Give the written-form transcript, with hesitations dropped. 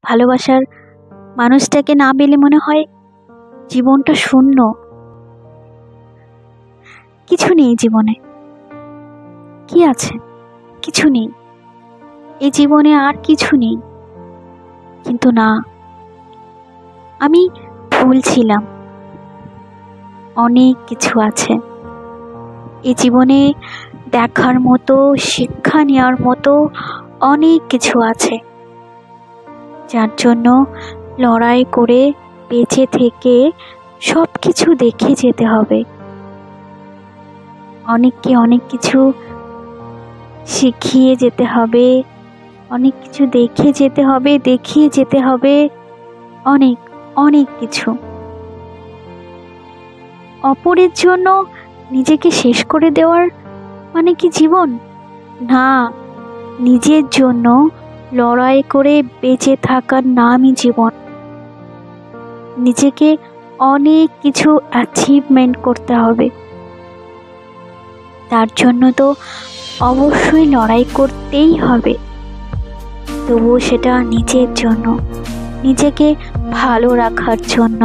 ভালোবাসার মানুষটাকে না পেলে মনে হয় জীবনটা শূন্য, কিছু নেই জীবনে। কি আছে? কিছু নেই, এই জীবনে আর কিছু নেই। কিন্তু না, আমি ভুল ছিলাম। অনেক কিছু আছে এই জীবনে, দেখার মতো, শিক্ষা নেওয়ার মতো অনেক কিছু আছে, যার জন্য লড়াই করে বেঁচে থেকে সব কিছু দেখে যেতে হবে। অনেককে অনেক কিছু শিখিয়ে যেতে হবে, অনেক কিছু দেখে যেতে হবে, দেখিয়ে যেতে হবে, অনেক অনেক কিছু। অপরের জন্য নিজেকে শেষ করে দেওয়ার মানে কি জীবন? না, নিজের জন্য লড়াই করে বেঁচে থাকার নামই জীবন। নিজেকে অনেক কিছু অ্যাচিভমেন্ট করতে হবে, তার জন্য তো অবশ্যই লড়াই করতেই হবে। তবুও সেটা নিজের জন্য, নিজেকে ভালো রাখার জন্য।